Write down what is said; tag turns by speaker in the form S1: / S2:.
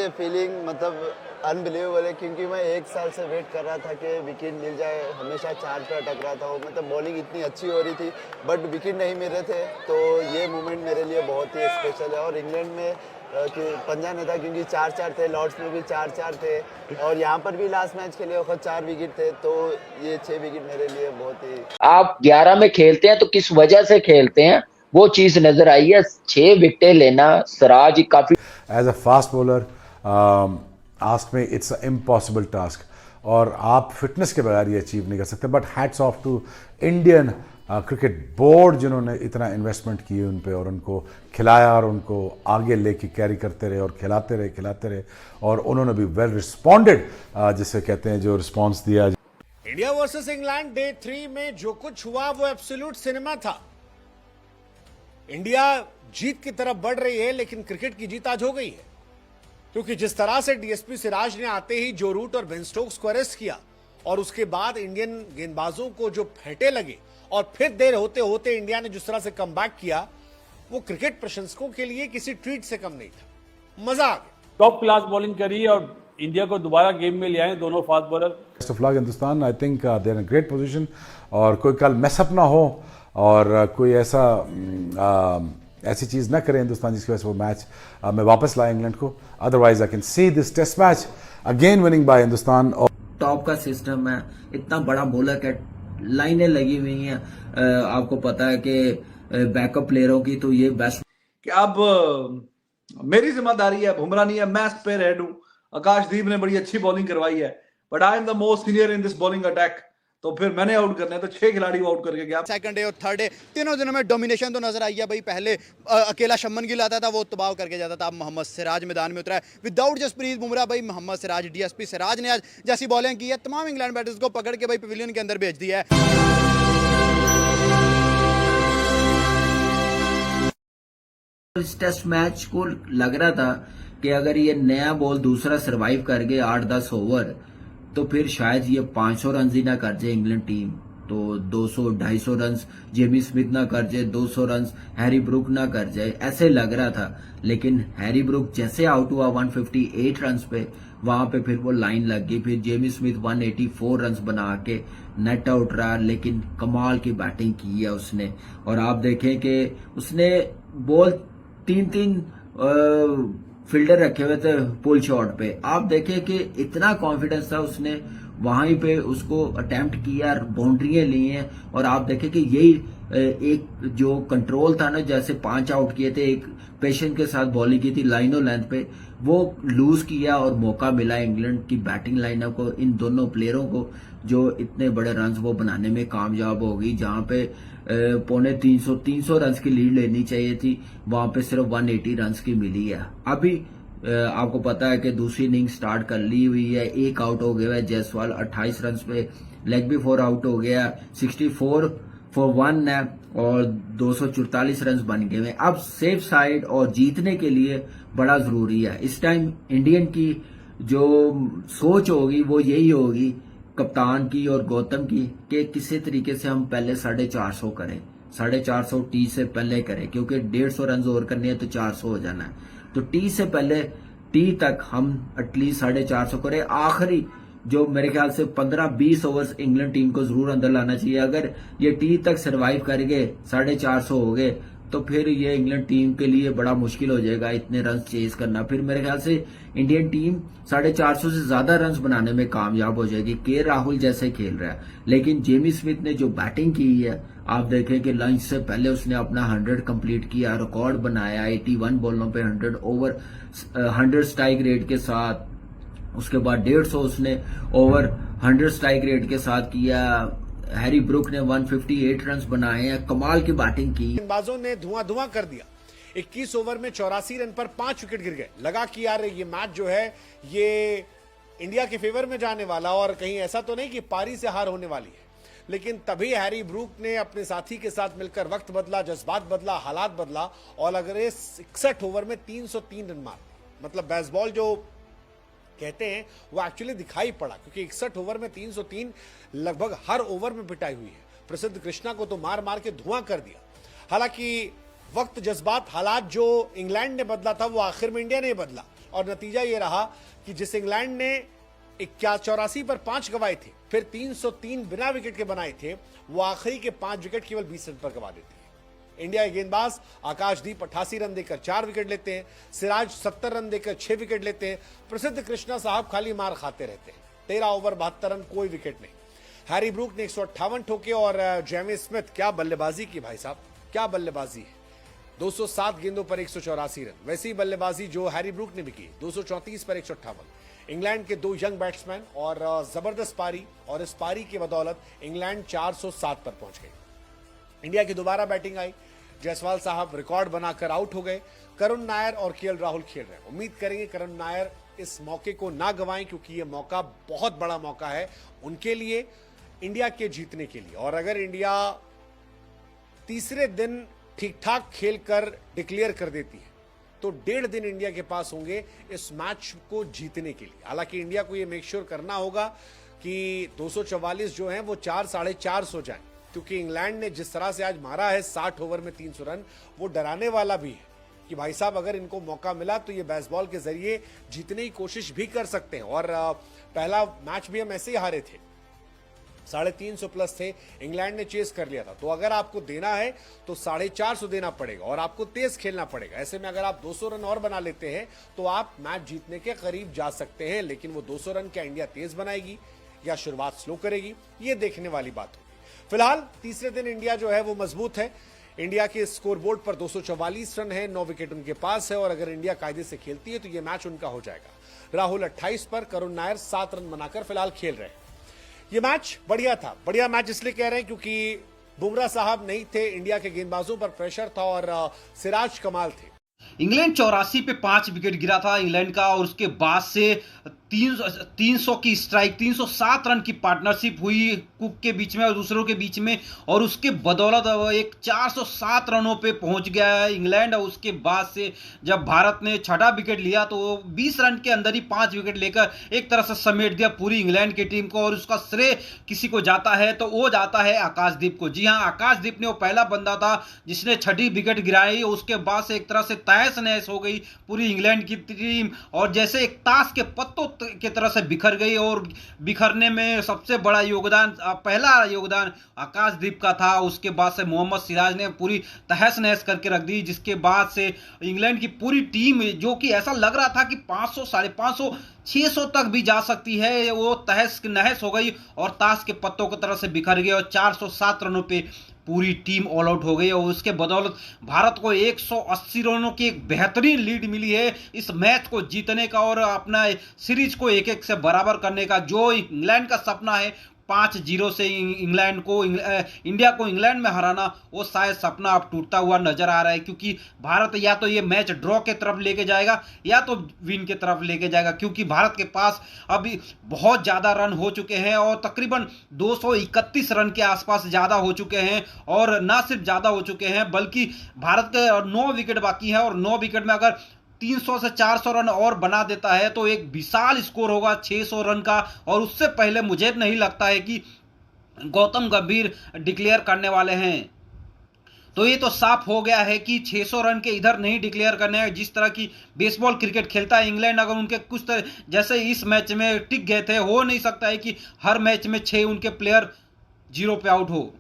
S1: ये फीलिंग मतलब अनबिलीवेबल है, क्योंकि मैं 1 साल से वेट कर रहा था कि विकेट मिल जाए। हमेशा चार्ज पे अटक रहा था वो, मतलब बॉलिंग इतनी अच्छी हो रही थी बट विकेट नहीं मिल रहे थे। तो ये मोमेंट मेरे लिए बहुत ही स्पेशल है। और इंग्लैंड में कि पंजा नहीं था, क्योंकि 4-4 थे, लॉर्ड्स में भी 4-4 थे, और यहाँ पर भी लास्ट मैच के लिए वक्त 4 विकेट थे। तो ये 6 विकेट मेरे लिए बहुत ही।
S2: आप 11 में खेलते हैं तो किस वजह से खेलते हैं, वो चीज नजर आई है। 6 विकेटें लेना सिराज काफी
S3: as a fast bowler ask में इट्स अ इम्पॉसिबल टास्क, और आप फिटनेस के बगैर ये अचीव नहीं कर सकते। But hats off to Indian cricket board, जिन्होंने इतना इन्वेस्टमेंट की उन पे और उनको खिलाया और उनको आगे लेके कैरी करते रहे और खिलाते रहे, और उन्होंने भी वेल रिस्पॉन्डेड, जिसे कहते हैं जो रिस्पॉन्स दिया।
S4: इंडिया वर्सेस इंग्लैंड डे 3 में जो कुछ हुआ वो एब्सोल्यूट सिनेमा था। इंडिया जीत की तरफ बढ़ रही है, लेकिन क्रिकेट की जीत आज हो गई है, क्योंकि जिस तरह से डीएसपी सिराज ने आते ही जो रूट और बेन स्टोक्स को अरेस्ट किया और उसके बाद इंडियन गेंदबाजों को जो फेंटे लगे, और फिर देर होते होते इंडिया ने जिस तरह से कमबैक किया, वो क्रिकेट प्रशंसकों के लिए किसी ट्रीट से कम नहीं था। मजा आ गया।
S5: टॉप क्लास बॉलिंग करी और इंडिया को दोबारा गेम में ले आए दोनों fast bowler.
S3: Best of luck Hindustan, I think they are in great position, और कोई कल मैसअप ना हो और कोई ऐसी चीज़ ना करे हिंदुस्तान जिसकी वजह से वो मैच में वापस लाए इंग्लैंड को। Otherwise I can see this test match again winning by Hindustan.
S6: Top का सिस्टम है, इतना बड़ा बॉलर है, लाइनें लगी हुई हैं। आपको पता है कि बैकअप प्लेयरों की तो ये बेस्ट
S7: कि अब मेरी जिम्मेदारी है, बुमराह नहीं है, मैं स्पेयर हेड हूं। आकाशदीप ने बड़ी अच्छी बॉलिंग करवाई है, but I am the most senior in this bowling attack. तो फिर मैंने आउट करना है, तो 6 खिलाड़ी आउट करके गया।
S8: सेकंड डे और थर्ड डे तीनों दिनों में डोमिनेशन तो नजर आई है भाई। पहले अकेला शम्मन गिल आता था, वो तबाह करके जाता था। अब मोहम्मद सिराज मैदान में उतरा है विदाउट जसप्रीत बुमराह। भाई मोहम्मद सिराज, डीएसपी सिराज ने आज जैसी बॉलिंग की है, तमाम इंग्लैंड बैटर्स को पकड़ के भाई पवेलियन के अंदर भेज दिया है।
S6: इस टेस्ट मैच को लग रहा था कि अगर ये नया बॉल दूसरा सरवाइव कर गए 8-10 ओवर, तो फिर शायद ये 500 रन ही ना कर जाए इंग्लैंड टीम। तो 200-250 रन जेमी स्मिथ ना कर जाए, 200 रन हैरी ब्रूक ना कर जाए, ऐसे लग रहा था। लेकिन हैरी ब्रूक जैसे आउट हुआ 158 रन पे, वहां पे फिर वो लाइन लग गई। फिर जेमी स्मिथ 184 रन बना के नेट आउट रहा, लेकिन कमाल की बैटिंग की है उसने। और आप देखें कि उसने बॉल 3-3 फील्डर रखे हुए थे पुल शॉट पे। आप देखें कि इतना कॉन्फिडेंस था उसने, वहां पे उसको अटेम्प्ट किया, बाउंड्रियां ली हैं। और आप देखें कि यही एक जो कंट्रोल था ना, जैसे 5 आउट किए थे, एक पेशेंस के साथ बॉलिंग की थी लाइनों लेंथ पे, वो लूज किया और मौका मिला इंग्लैंड की बैटिंग लाइनअप को, इन दोनों प्लेयरों को, जो इतने बड़े रन वो बनाने में कामयाब हो गई। जहां पे 350 रन की लीड लेनी चाहिए थी, वहां पे सिर्फ 180 रन की मिली है। अभी आपको पता है कि दूसरी इनिंग स्टार्ट कर ली हुई है। एक आउट हो गया है जायसवाल 28 रन पे, लेग भी 4 आउट हो गया, 64 फॉर 1 है और 244 रन बन गए हैं। अब सेफ साइड और जीतने के लिए बड़ा जरूरी है। इस टाइम इंडियन की जो सोच होगी वो यही होगी, कप्तान की और गौतम की, कि किसी तरीके से हम पहले 450 करें, 450 टी से पहले करें, क्योंकि 150 रन और करने हैं तो 400 हो जाना है। तो टी से पहले, टी तक हम एटलीस्ट 450 करें। आखिरी जो मेरे ख्याल से 15-20 ओवर्स इंग्लैंड टीम को जरूर अंदर लाना चाहिए। अगर ये टी तक सरवाइव कर गए, 450 हो गए, तो फिर ये इंग्लैंड टीम के लिए बड़ा मुश्किल हो जाएगा इतने रन चेज करना। फिर मेरे ख्याल से इंडियन टीम 450 से ज्यादा रन बनाने में कामयाब हो जाएगी। के राहुल जैसे खेल रहा है, लेकिन जेमी स्मिथ ने जो बैटिंग की है, आप देखें कि लंच से पहले उसने अपना 100 कंप्लीट किया, रिकॉर्ड बनाया 81 बॉलों पे 100 ओवर, 100 स्ट्राइक रेट के साथ। उसके बाद 150 उसने ओवर 100 स्ट्राइक रेट के साथ किया। हैरी ब्रूक ने 158 रन बनाए हैं, कमाल की बैटिंग की।
S4: गेंदबाजों ने धुआं कर दिया। 21 ओवर में 84 रन पर 5 विकेट गिर गए। लगा कि यार ये मैच जो है ये इंडिया के फेवर में जाने वाला, और कहीं ऐसा तो नहीं कि पारी से हार होने वाली है। लेकिन तभी हैरी ब्रूक ने अपने साथी के साथ मिलकर वक्त बदला, जज्बात बदला, हालात बदला, और अगर 61 ओवर में 303 रन मार, मतलब बेसबॉल जो कहते हैं वो एक्चुअली दिखाई पड़ा, क्योंकि 61 ओवर में 303 लगभग हर ओवर में पिटाई हुई है। प्रसिद्ध कृष्णा को तो मार मार के धुआं कर दिया। हालांकि वक्त, जज्बात, हालात जो इंग्लैंड ने बदला था वो आखिर में इंडिया ने बदला। और नतीजा ये रहा कि जिस इंग्लैंड ने 84 पर 5 गंवाए थे, फिर 303 बिना विकेट के बनाए थे, वो आखिरी के 5 विकेट केवल 20 रन पर गंवा देते हैं। इंडिया के गेंदबाज आकाशदीप 88 रन देकर 4 विकेट लेते हैं, सिराज 70 रन देकर 6 विकेट लेते हैं, प्रसिद्ध कृष्णा साहब खाली मार खाते रहते हैं। 13 ओवर 72 रन, कोई विकेट नहीं। हैरी ब्रूक ने 158 ठोके और जेमी स्मिथ, क्या बल्लेबाजी की भाई साहब, क्या बल्लेबाजी है। 207 गेंदों पर 184 रन, वैसी ही बल्लेबाजी जो हैरी ब्रूक ने भी की, 234 पर 158। इंग्लैंड के 2 यंग बैट्समैन और जबरदस्त पारी, और इस पारी की बदौलत इंग्लैंड 407 पर पहुंच गई। इंडिया की दोबारा बैटिंग आई, जायसवाल साहब रिकॉर्ड बनाकर आउट हो गए। करुण नायर और केएल राहुल खेल रहे हैं। उम्मीद करेंगे करुण नायर इस मौके को ना गंवाएं, क्योंकि यह मौका बहुत बड़ा मौका है उनके लिए, इंडिया के जीतने के लिए। और अगर इंडिया तीसरे दिन ठीक ठाक खेलकर डिक्लेयर कर देती है तो 1.5 दिन इंडिया के पास होंगे इस मैच को जीतने के लिए। हालांकि इंडिया को यह मेक श्योर करना होगा कि 244 जो हैं वो 4 साढ़े 4 जाएं, क्योंकि इंग्लैंड ने जिस तरह से आज मारा है 60 ओवर में 300 रन, वो डराने वाला भी है कि भाई साहब अगर इनको मौका मिला तो ये बेसबॉल के जरिए जीतने की कोशिश भी कर सकते हैं। और पहला मैच भी हम ऐसे ही हारे थे, 350 प्लस थे, इंग्लैंड ने चेस कर लिया था। तो अगर आपको देना है तो 450 देना पड़ेगा और आपको तेज खेलना पड़ेगा। ऐसे में अगर आप 200 रन और बना लेते हैं तो आप मैच जीतने के करीब जा सकते हैं। लेकिन वो 200 रन क्या इंडिया तेज बनाएगी या शुरुआत स्लो करेगी, ये देखने वाली बात होगी। फिलहाल तीसरे दिन इंडिया जो है वो मजबूत है। इंडिया के स्कोरबोर्ड पर 244 रन है, 9 विकेट उनके पास है, और अगर इंडिया कायदे से खेलती है तो यह मैच उनका हो जाएगा। राहुल 28 पर, करुण नायर 7 रन बनाकर फिलहाल खेल रहे हैं। ये मैच बढ़िया था। बढ़िया मैच इसलिए कह रहे हैं क्योंकि बुमराह साहब नहीं थे, इंडिया के गेंदबाजों पर प्रेशर था और सिराज कमाल थे।
S9: इंग्लैंड 84 पे 5 विकेट गिरा था इंग्लैंड का, और उसके बाद से 300 की स्ट्राइक, 307 रन की पार्टनरशिप हुई कुक के बीच में और दूसरों के बीच में, और उसके बदौलत एक 407 रनों पे पहुंच गया है इंग्लैंड। और उसके बाद से जब भारत ने 6ठा विकेट लिया तो 20 रन के अंदर ही 5 विकेट लेकर एक तरह से समेट दिया पूरी इंग्लैंड की टीम को। और उसका श्रेय किसी को जाता है तो वो जाता है आकाशदीप को। जी हां, आकाशदीप ने वो पहला बंदा था जिसने 6ठी विकेट गिराई। उसके बाद से एक तरह से तहस नहस हो गई पूरी इंग्लैंड की टीम, और जैसे एक ताश के पत्तों की तरह से बिखर गई। और बिखरने में सबसे बड़ा योगदान, पहला योगदान आकाशदीप का था। उसके बाद से मोहम्मद सिराज ने पूरी तहस नहस करके रख दी, जिसके बाद से इंग्लैंड की पूरी टीम, जो कि ऐसा लग रहा था कि 500, 550, 600 तक भी जा सकती है, वो तहस नहस हो गई और ताश के पत्तों की तरह से बिखर गई और 407 रनों पे पूरी टीम ऑल आउट हो गई। और उसके बदौलत भारत को 180 रनों की एक बेहतरीन लीड मिली है इस मैच को जीतने का और अपना सीरीज को 1-1 से बराबर करने का। जो इंग्लैंड का सपना है 5-0 से इंग्लैंड को, इंडिया को इंग्लैंड में हराना, वो शायद सपना अब टूटता हुआ नजर आ रहा है, क्योंकि भारत या तो ये मैच ड्रॉ के तरफ लेके जाएगा या तो विन के तरफ लेके जाएगा, क्योंकि भारत के पास अभी बहुत ज्यादा रन हो चुके हैं और तकरीबन 231 रन के आसपास ज्यादा हो चुके हैं। और ना सिर्फ ज्यादा हो चुके हैं बल्कि भारत के 9 विकेट बाकी है, और 9 विकेट में अगर 300 से 400 रन और बना देता है तो एक विशाल स्कोर होगा 600 रन का। और उससे पहले मुझे नहीं लगता है कि गौतम गंभीर डिक्लेयर करने वाले हैं। तो ये तो साफ हो गया है कि 600 रन के इधर नहीं डिक्लेयर करने हैं। जिस तरह की बेसबॉल क्रिकेट खेलता है इंग्लैंड, अगर उनके कुछ तरह जैसे इस मैच में टिक गए थे, हो नहीं सकता है कि हर मैच में 6 उनके प्लेयर 0 पे आउट हो।